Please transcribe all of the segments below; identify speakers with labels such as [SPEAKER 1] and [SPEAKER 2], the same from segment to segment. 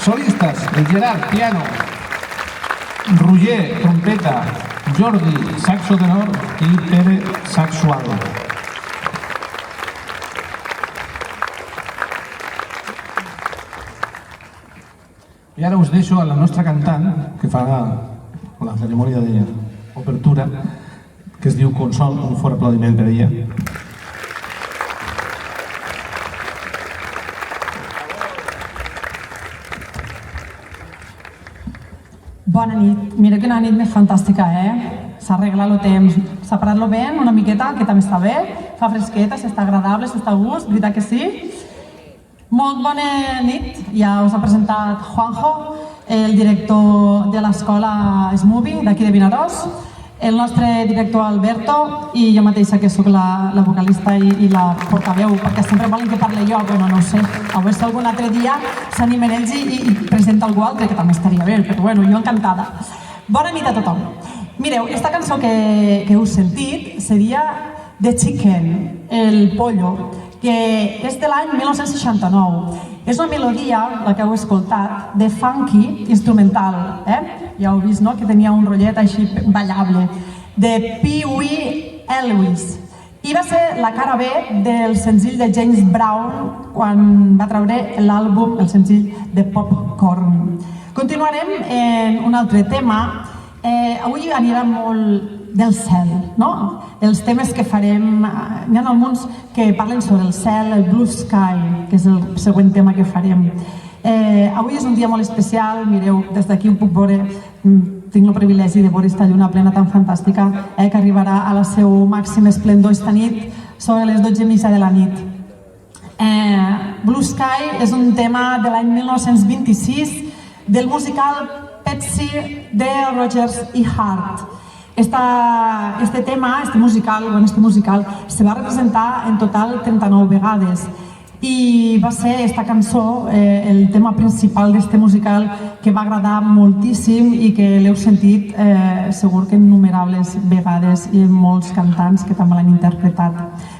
[SPEAKER 1] Solistes, el Gerard, piano, Roger, trompeta, Jordi, saxo tenor i Pere, saxo alto. I ara us deixo a la nostra cantant, que fa la cerimònia d'obertura, que es diu Consol, un fort aplaudiment per ella.
[SPEAKER 2] Bona nit. Mira quina nit més fantàstica, S'ha arreglat el temps, s'ha parat-lo bé, una miqueta, que també està bé, fa fresqueta, s'està agradable, s'està a gust, veritat que sí? Molt bona nit, ja us ha presentat Juanjo, el director de l'escola Smoothie d'aquí de Vinaròs, el nostre director Alberto i jo mateixa que sóc la vocalista i la portaveu, perquè sempre volen que parli jo, però no ho sé, a veure si algun altre dia s'animen ells i presenta algú altre, que també estaria bé, però bueno, jo encantada. Bona nit a tothom. Mireu, esta cançó que heu sentit seria The Chicken, el pollo, que és de l'any 1969. És una melodia, la que heu escoltat, de funky instrumental, Ja heu vist, no?, que tenia un rotllet així ballable, de Pee Wee Ellis. I va ser la cara B del senzill de James Brown quan va treure l'àlbum, el senzill de Popcorn. Continuarem en un altre tema. Avui anirà molt del cel, no? Els temes que farem, n'hi ha alguns que parlen sobre el cel, el blue sky, que és el següent tema que farem. Avui és un dia molt especial, mireu, des d'aquí ho puc veure, tinc el privilegi de veure esta lluna plena tan fantàstica que arribarà a la seu màxim esplendor esta nit, sobre les 12:30 de la nit. Blue Sky és un tema de l'any 1926 del musical Patsy de Rodgers i Hart. Este tema, este musical, se va representar en total 39 vegades i va ser esta cançó el tema principal d'este musical que va agradar moltíssim i que l'heu sentit segur que innumerables vegades i molts cantants que també l'han interpretat.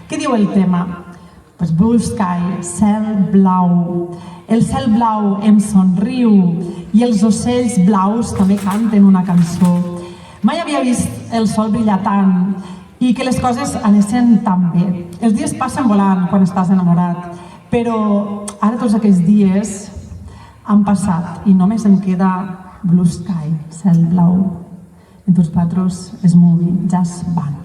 [SPEAKER 2] Què diu el tema? Pues Blue Sky, cel blau. El cel blau em somriu i els ocells blaus també canten una cançó. Mai havia vist el sol brillar tant i que les coses anessin tan bé. Els dies passen volant quan estàs enamorat, però ara tots aquells dies han passat i només em queda Blue Sky, cel blau. En tots vosaltres, Smoothie Jazz Band.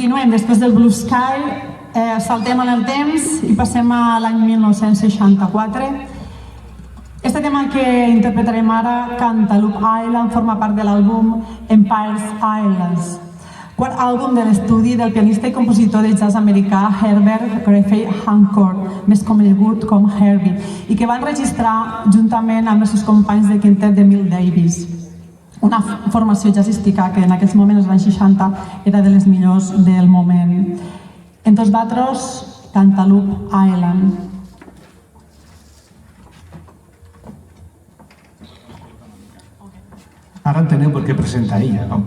[SPEAKER 2] continuem, després del Blue Sky, saltem en el temps i passem a l'any 1964. Este tema que interpretarem ara, Cantaloupe Island, forma part de l'àlbum Empire's Islands, quart àlbum de l'estudi del pianista i compositor de jazz americà Herbert Griffey Hancock, més conegut com Herbie, i que va enregistrar juntament amb els seus companys de quintet de Milt Davis, una formació jazzística que en aquells moments, als anys 60, era de les millors del moment. En tots vosaltres, Cantaloupe Island.
[SPEAKER 1] Ara enteneu per què presenta ella, no?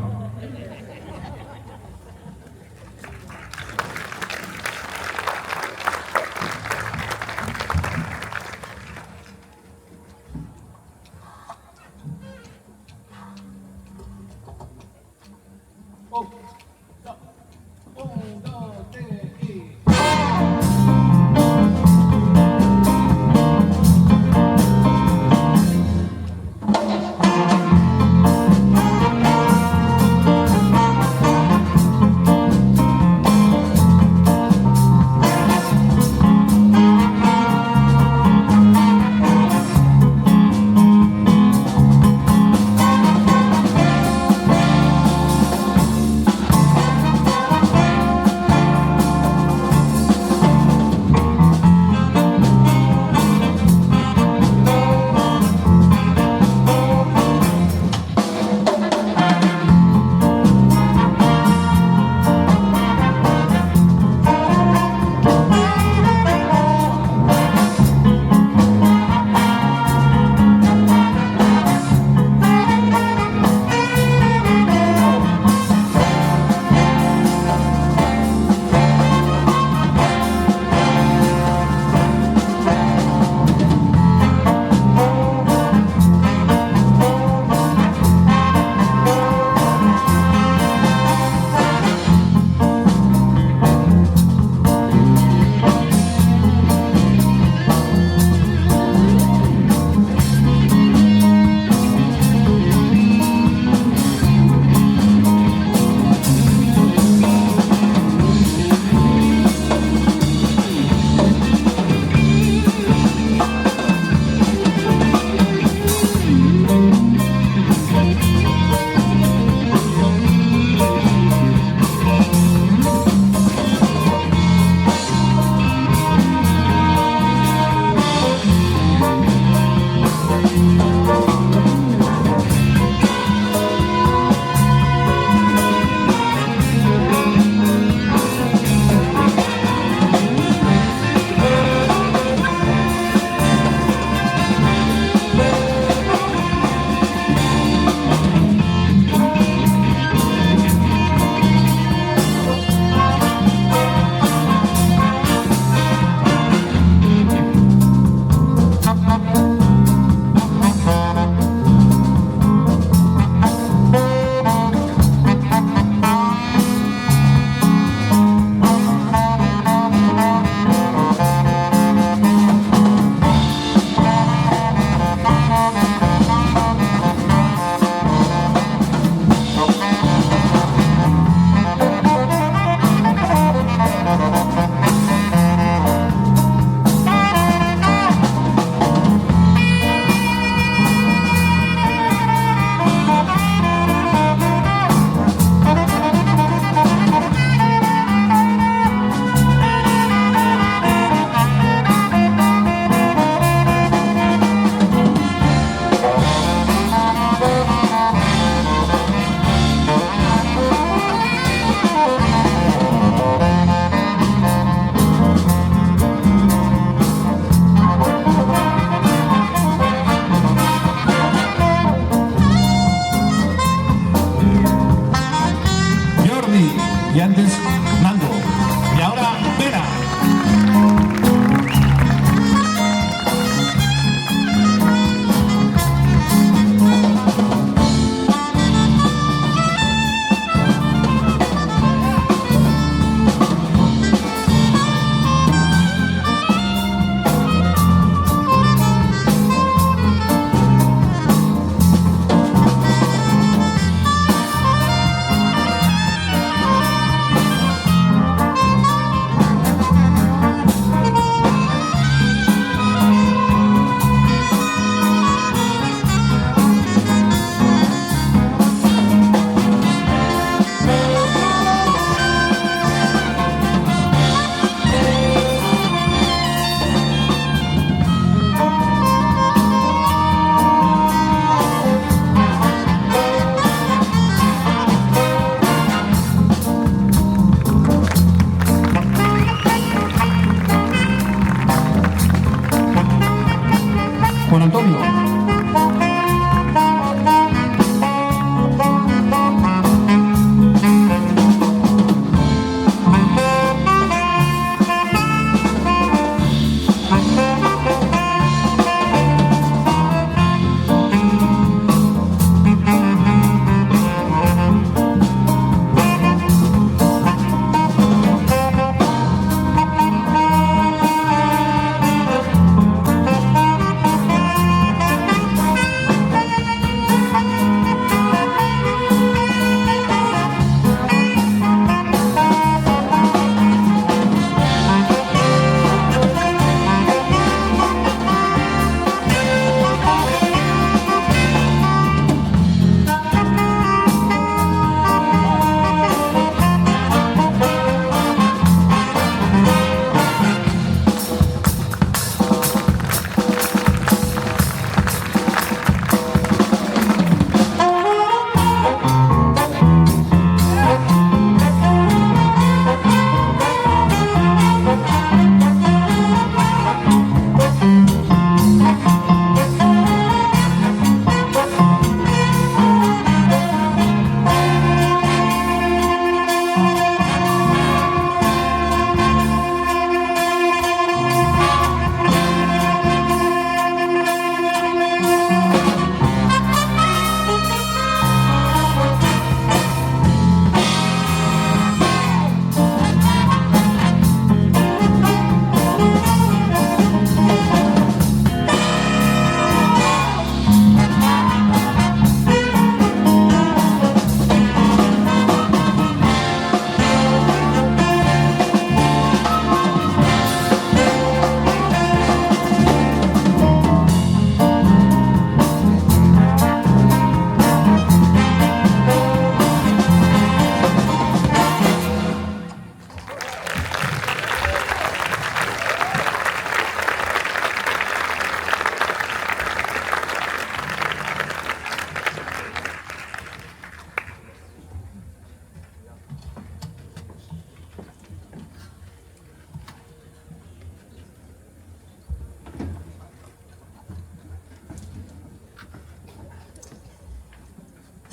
[SPEAKER 3] Juan Antonio.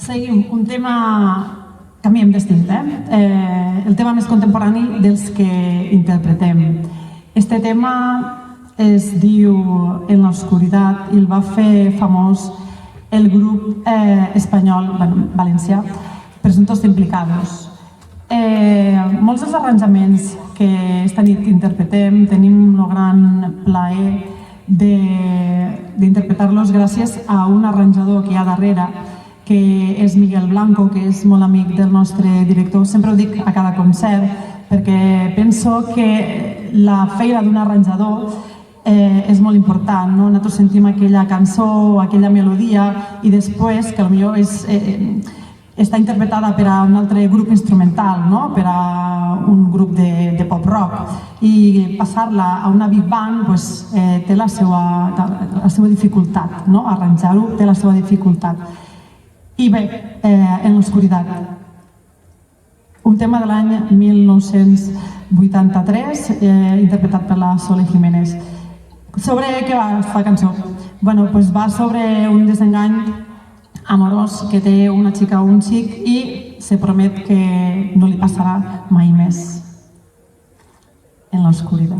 [SPEAKER 2] Seguim, un tema, canviem d'estil, el tema més contemporani dels que interpretem. Este tema es diu En la oscuridad i el va fer famós el grup espanyol, valencià, Presuntos Implicados. Molts dels arranjaments que esta nit interpretem tenim el gran plaer d'interpretar-los gràcies a un arranjador que hi ha darrere, que és Miguel Blanco, que és molt amic del nostre director. Sempre ho dic a cada concert, perquè penso que la feina d'un arranjador és molt important. Nosaltres sentim aquella cançó, aquella melodia, i després, que potser està interpretada per a un altre grup instrumental, per a un grup de pop-rock, i passar-la a una big band té la seva dificultat, arranjar-ho té la seva dificultat. I bé, En l'oscuritat, un tema de l'any 1983, interpretat per la Sole Jiménez. Sobre què va aquesta cançó? Va sobre un desengany amorós que té una xica o un xic i se promet que no li passarà mai més. En l'oscuritat.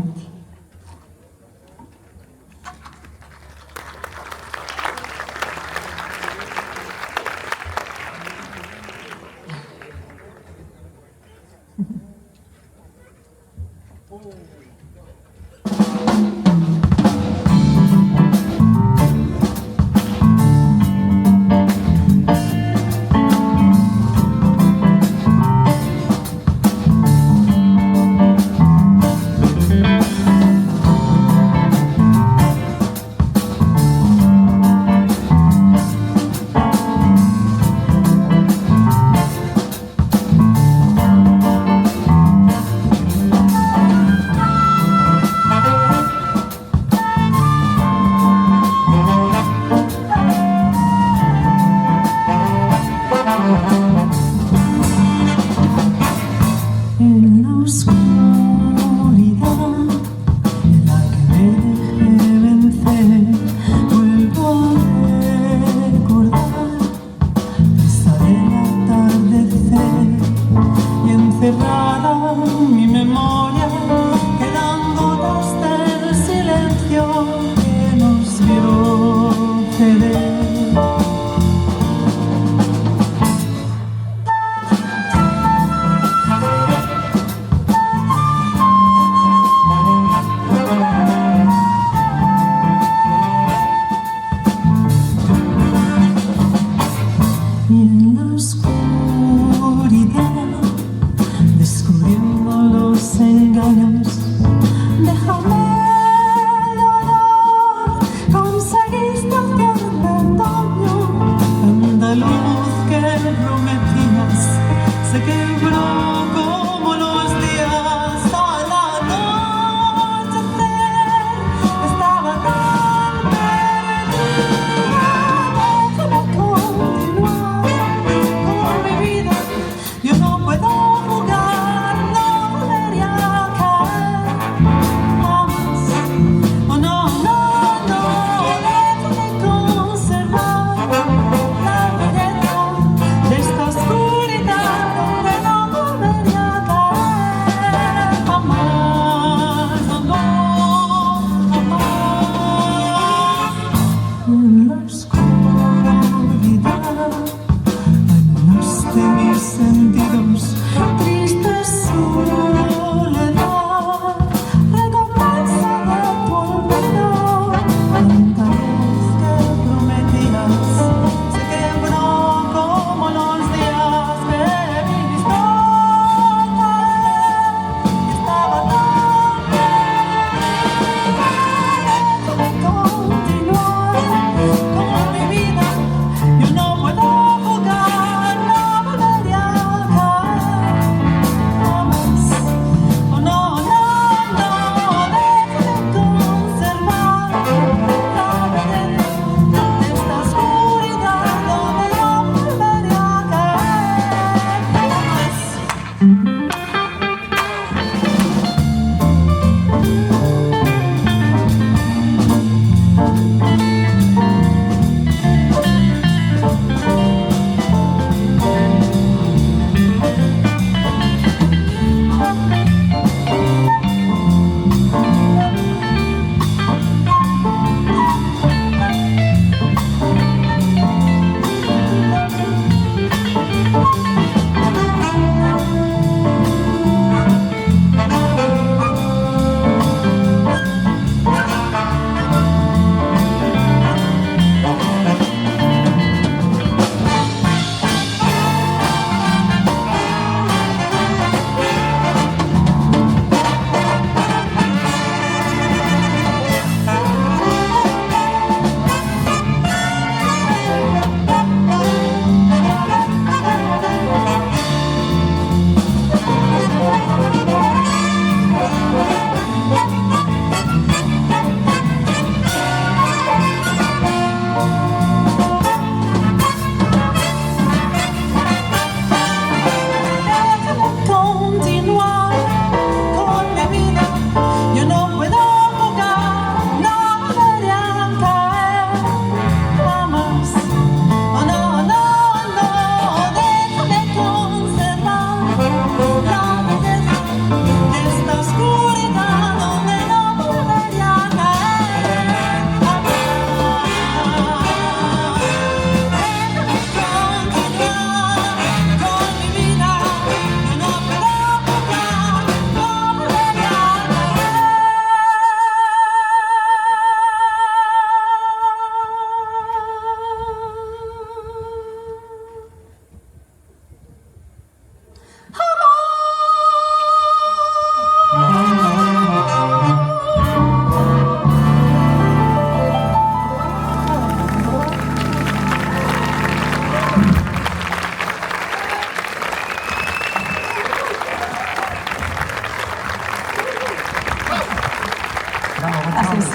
[SPEAKER 2] Gràcies.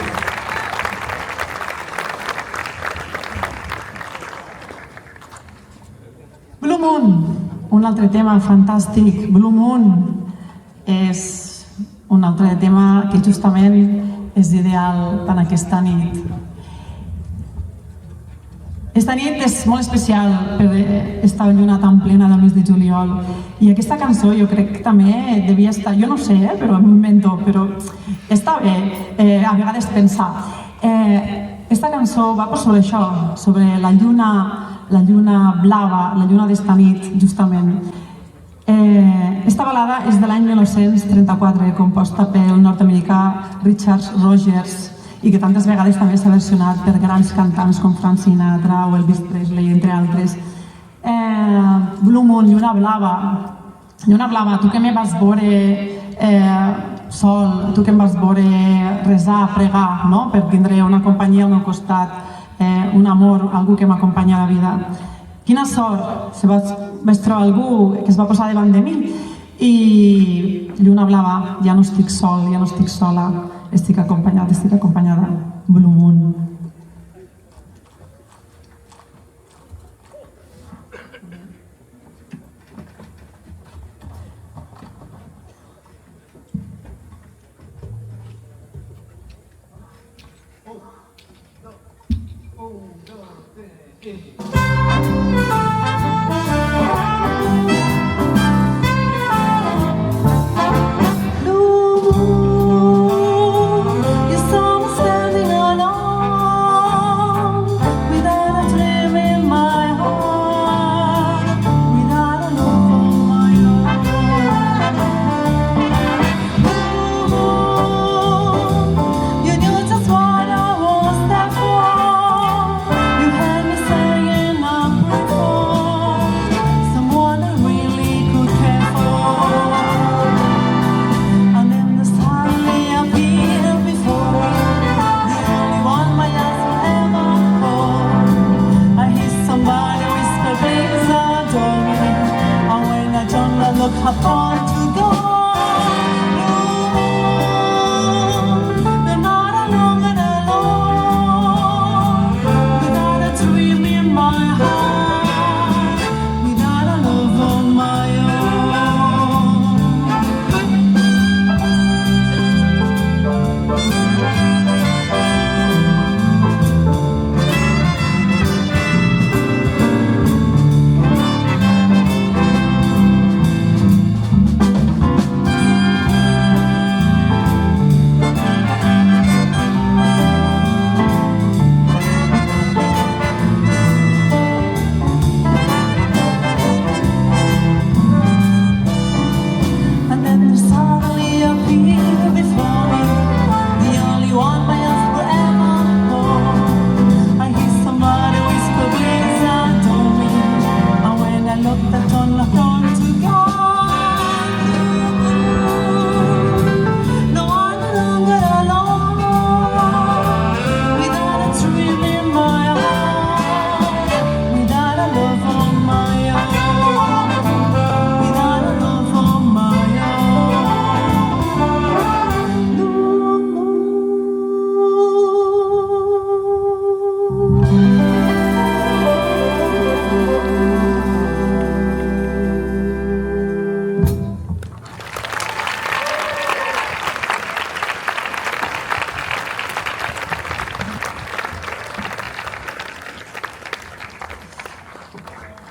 [SPEAKER 2] Blue Moon, un altre tema fantàstic. Blue Moon és un altre tema que justament és ideal per aquesta nit. Esta nit és molt especial per esta lluna tan plena del mes de juliol i aquesta cançó jo crec que també devia estar, jo no sé, però m'invento, però està bé a vegades pensar. Esta cançó va sobre això, sobre la lluna blava, la lluna d'esta nit, justament. Esta balada és de l'any 1934, composta pel nord-americà Richard Rogers, i que tantes vegades també s'ha versionat per grans cantants com Frank Sinatra o Elvis Presley, entre altres. Blue Moon, lluna blava. Lluna blava, tu que me vas veure sol, tu que em vas veure resar, pregar, no? Per tindre una companyia al meu costat, un amor, algú que m'acompanya a la vida. Quina sort, si vaig trobar algú que es va posar davant de mi i lluna blava, ja no estic sol, ja no estic sola, estic acompanyada. Blue Moon.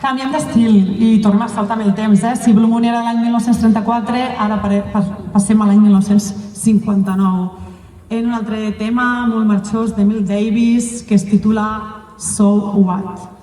[SPEAKER 2] Canviem d'estil i tornem a saltar amb el temps. Si Blue Moon era l'any 1934, ara passem a l'any 1959. En un altre tema molt marxós de Miles Davis que es titula So What?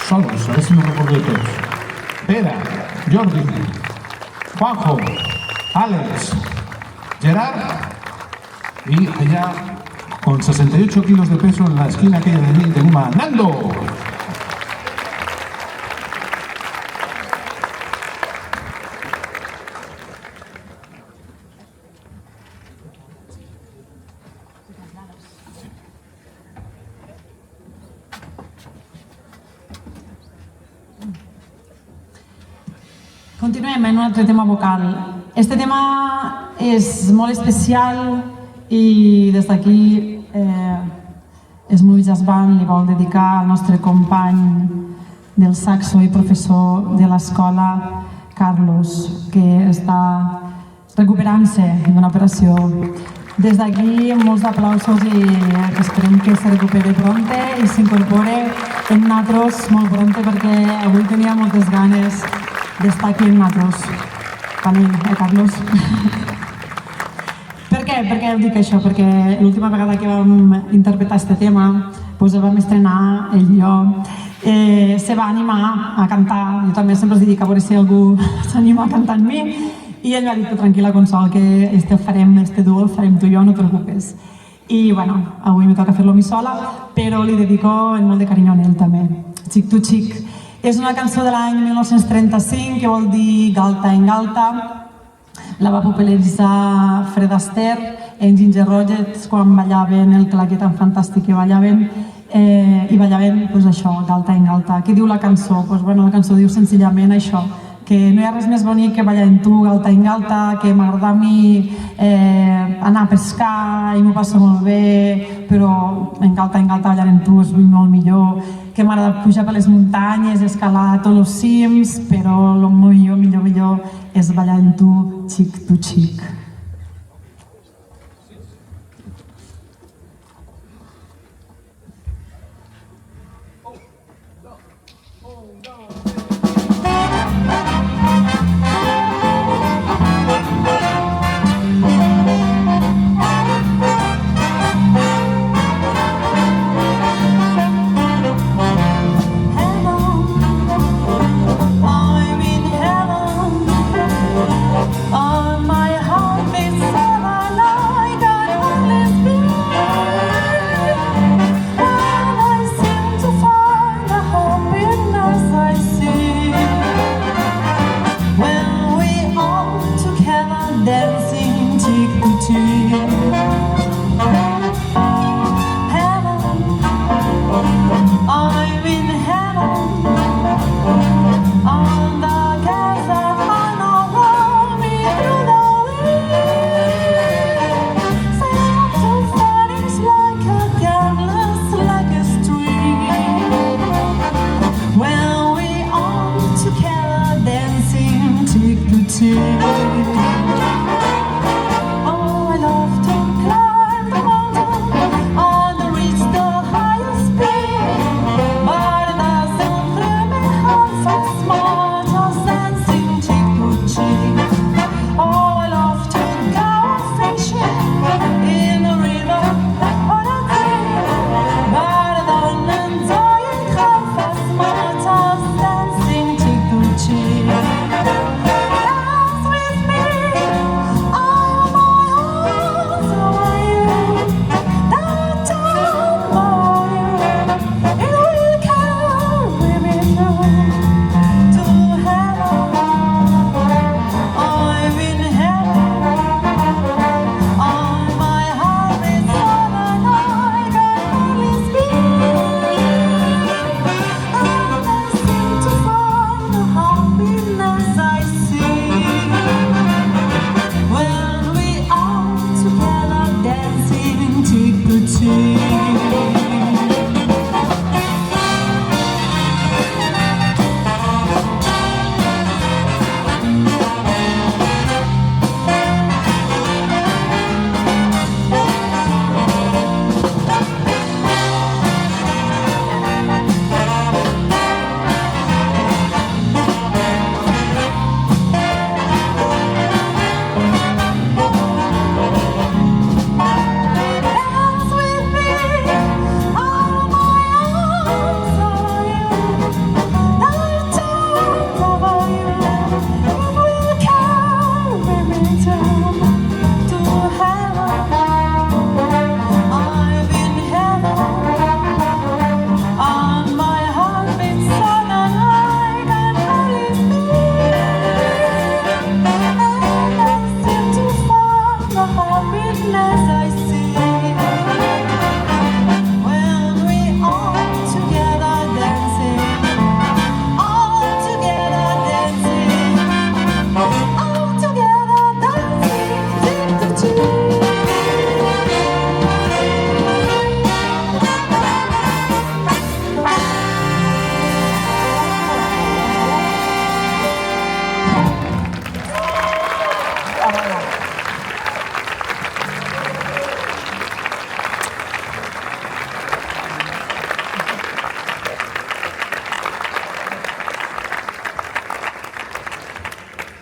[SPEAKER 1] solos, a ver si me recordo de tots. Pere, Jordi, Juanjo, Àlex, Gerard y allá con 68 kilos de peso en la esquina aquella de mí tenemos a Nando.
[SPEAKER 2] Continuem en un altre tema vocal. Este tema és molt especial i des d'aquí Smooth Jazz Band li vol dedicar al nostre company del saxo i professor de l'escola, Carlos, que està recuperant-se d'una operació. Des d'aquí, molts aplausos i esperem que se recuperi prompte i s'incorpore en nosaltres molt prompte perquè avui tenia moltes ganes d'estar aquí amb nosaltres. També, Carlos? Per què? Per què dic això? Perquè l'última vegada que vam interpretar aquest tema, doncs el vam estrenar ell i jo. Se va animar a cantar, jo també sempre els dic a veure si algú s'anima a cantar amb mi, i ell va dir, tranquil·la Consol, que este duo el farem tu i jo, no et preocupes. I bueno, avui me toca fer-lo a mi sola, però li dedico en molt de carinyo a ell també. Xic tu xic. És una cançó de l'any 1935 que vol dir Galta en Galta. La va popularitzar Fred Astaire en Ginger Rogers quan ballaven el claquet tan fantàstic que ballaven i ballaven això, Galta en Galta. Què diu la cançó? La cançó diu senzillament això, que no hi ha res més bonic que ballar amb tu, Galta en Galta, que m'agrada a mi anar a pescar i m'ho passo molt bé, però en Galta ballar amb tu és molt millor, que m'agrada pujar per les muntanyes, escalar tots els cims, però el millor és ballar amb tu, xic tu xic.
[SPEAKER 3] On my heart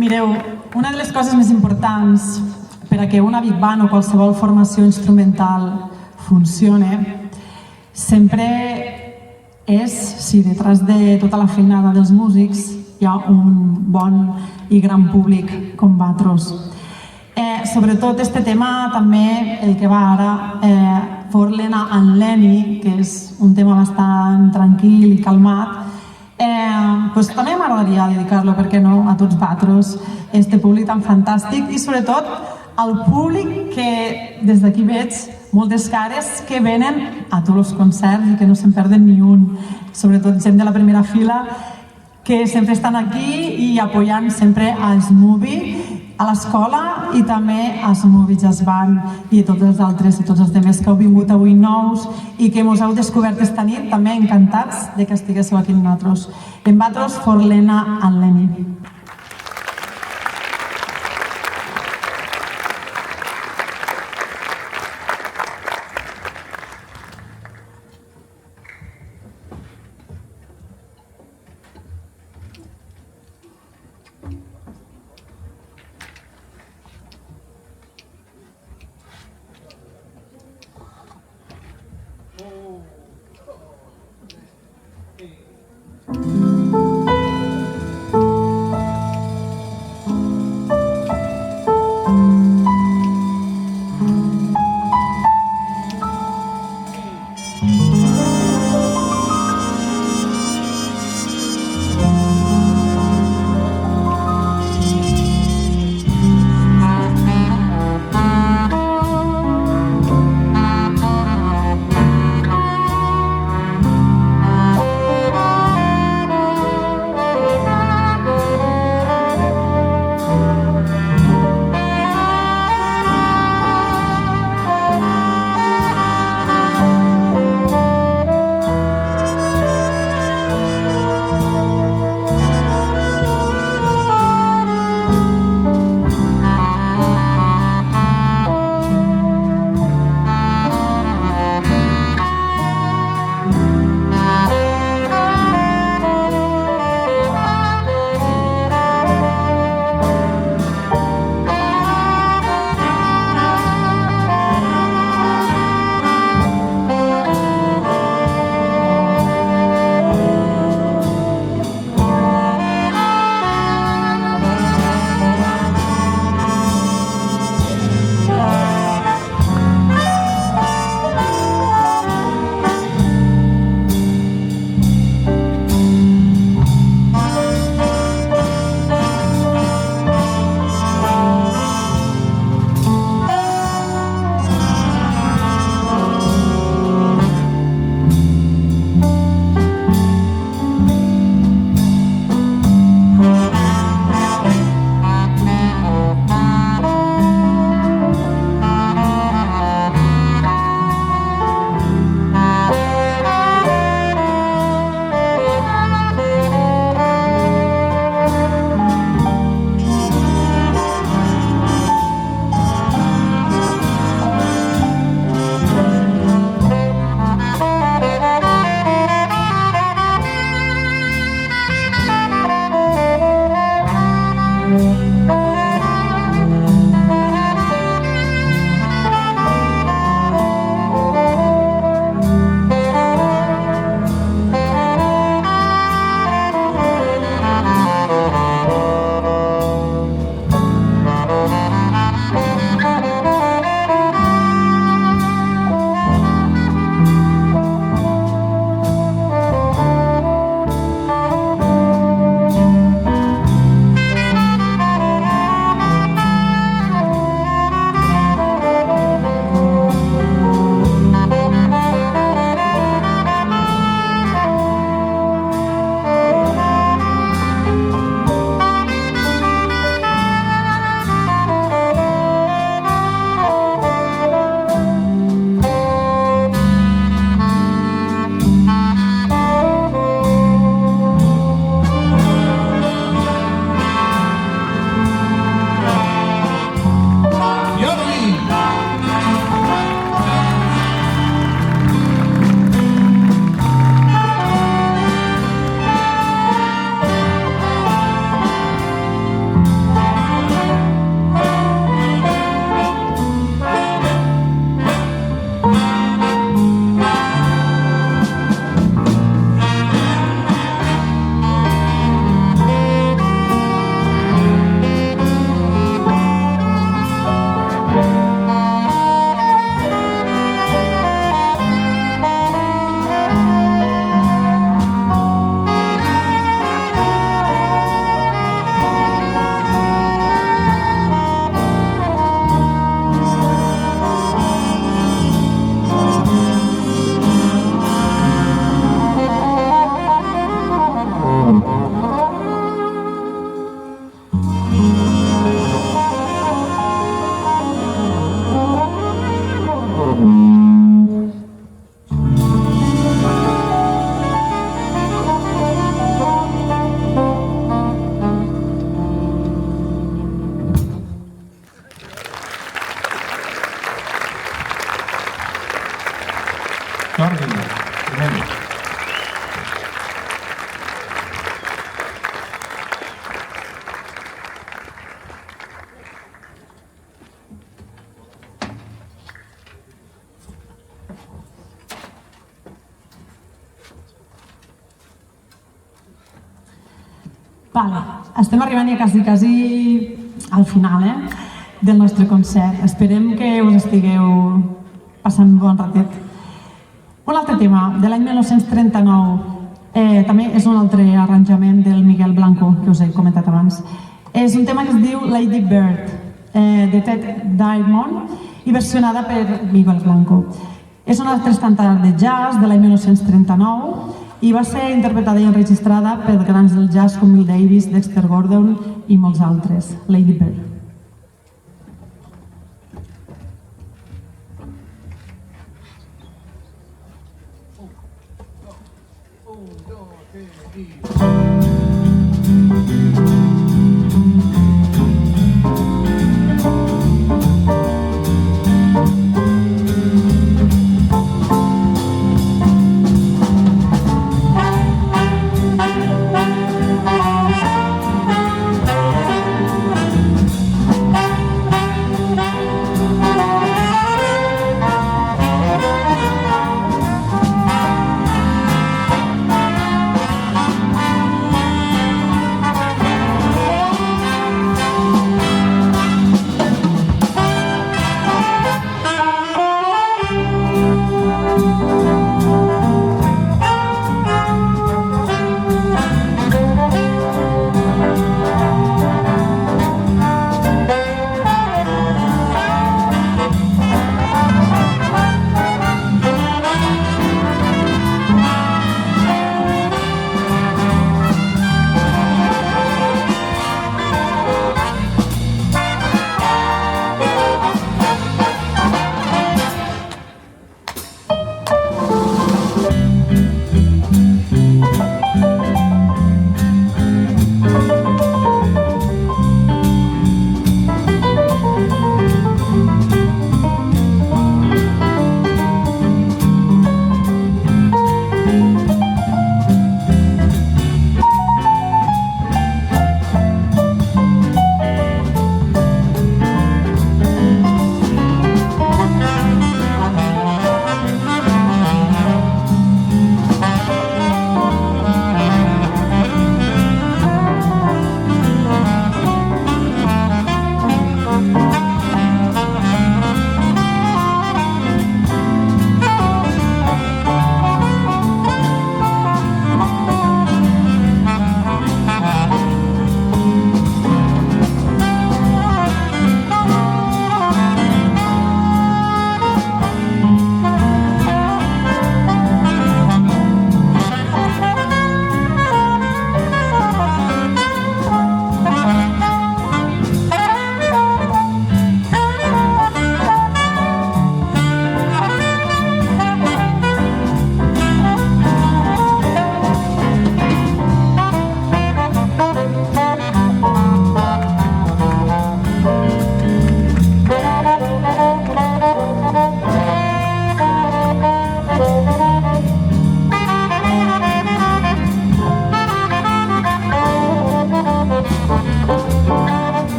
[SPEAKER 2] Mireu, una de les coses més importants per a que una Big Band o qualsevol formació instrumental funcione sempre és si detrás de tota la feinada dels músics hi ha un bon i gran públic com vosaltres. Sobretot este tema també, el que va ara, For-Lena and Lenny, que és un tema bastant tranquil i calmat, doncs també m'agradaria dedicar-lo, per què no, a tots vosaltres, este públic tan fantàstic i sobretot al públic que des d'aquí veig moltes cares que venen a tots els concerts i que no se'n perden ni un, sobretot gent de la primera fila que sempre estan aquí i apoyant sempre a Smoothie, a l'escola i també a Smoothie Jazz Band i a tots els altres i tots els demés que heu vingut avui nous i que mos heu descobert esta nit, també encantats de que estiguéssiu aquí amb nosaltres. En vosaltres, For-Lena and Lenny.
[SPEAKER 1] Jordi, primer.
[SPEAKER 2] Vale, estem arribant ja quasi al final del nostre concert. Esperem que us estigueu passant un bon ratet. Un altre tema, de l'any 1939, també és un altre arranjament del Miguel Blanco, que us he comentat abans. És un tema que es diu Lady Bird, de Ted Diamond, i versionada per Miguel Blanco. És una altra estàndard de jazz de l'any 1939 i va ser interpretada i enregistrada per grans del jazz com Miles Davis, Dexter Gordon i molts altres. Lady Bird.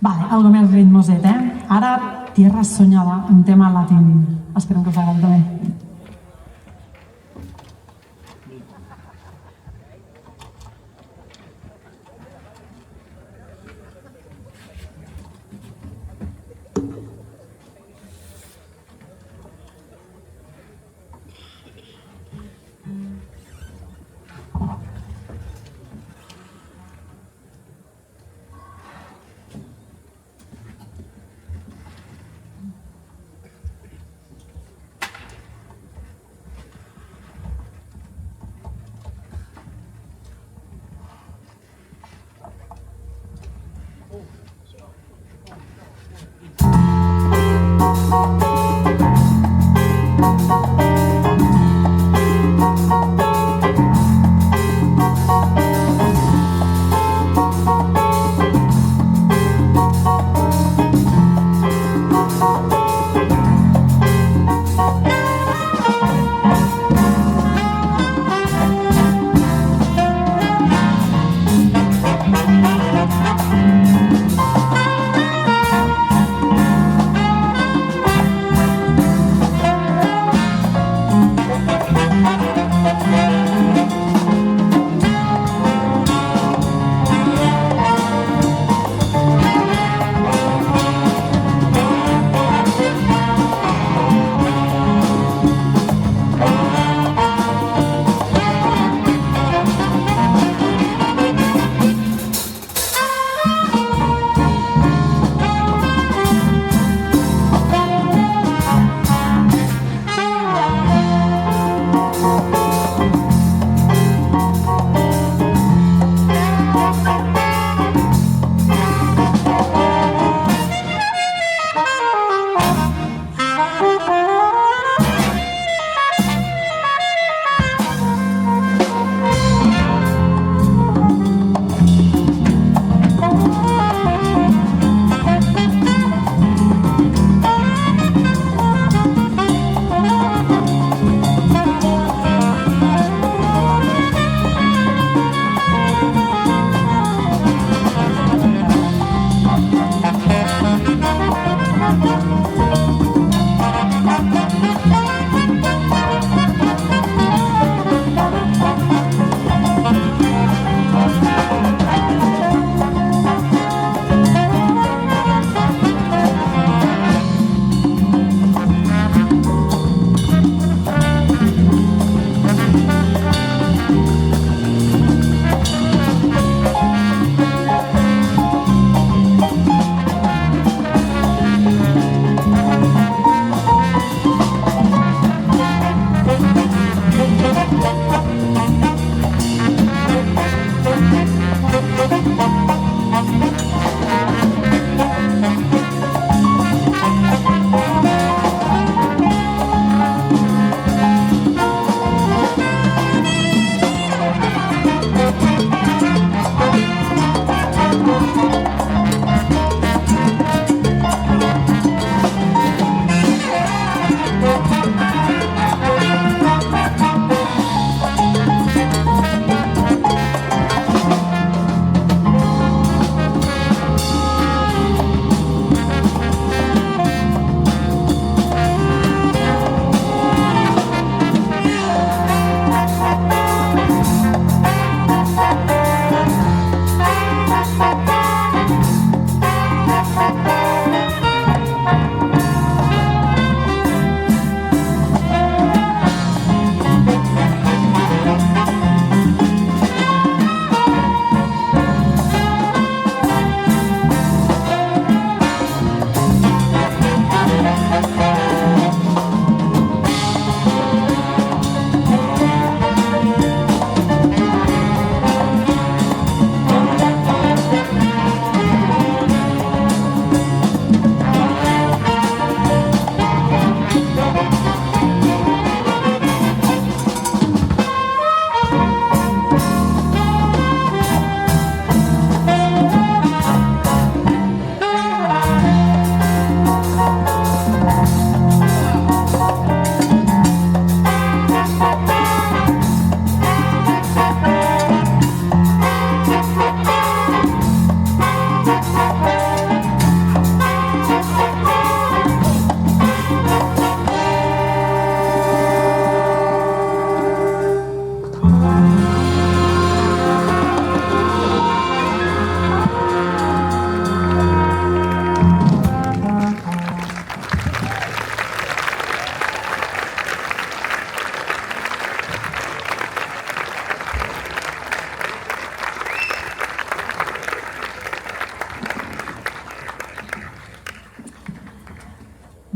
[SPEAKER 2] Vale, algo més ritmoset, Ara, Tierra Soñada, un tema latín. Esperem que us agradi també.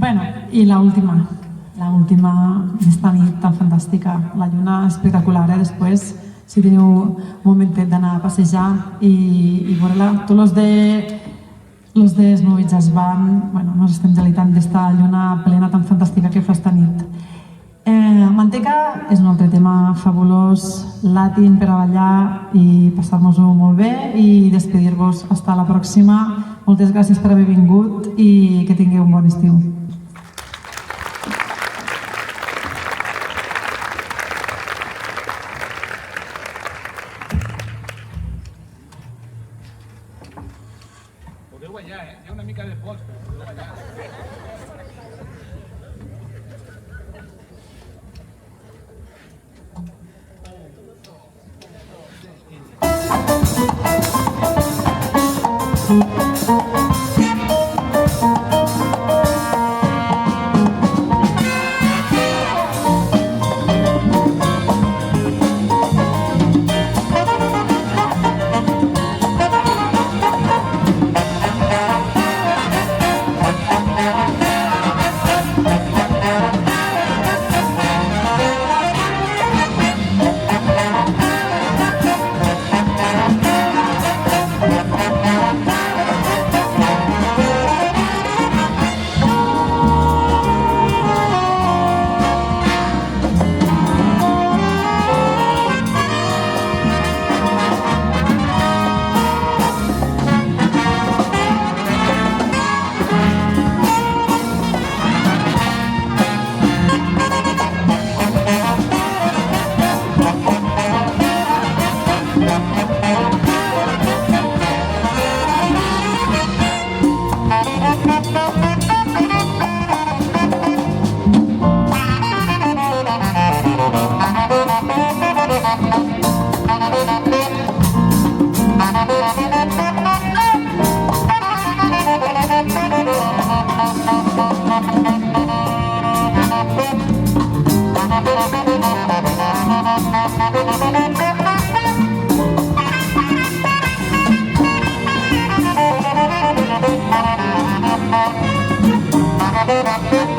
[SPEAKER 2] Bueno, i l'última d'esta nit tan fantàstica, la lluna espectacular, després, si teniu un momentet d'anar a passejar i veure-la. Tots els desmobilitzats van, nos estem deleitant d'esta lluna plena tan fantàstica que fa esta nit. Manteca és un altre tema fabulós, latin per a ballar i passar-nos-ho molt bé i despedir-vos. Hasta la pròxima. Moltes gràcies per haver vingut i que tingueu un bon estiu.
[SPEAKER 1] Podeu ballar, hi ha una mica de pols, però podeu ballar.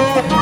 [SPEAKER 3] Thank you.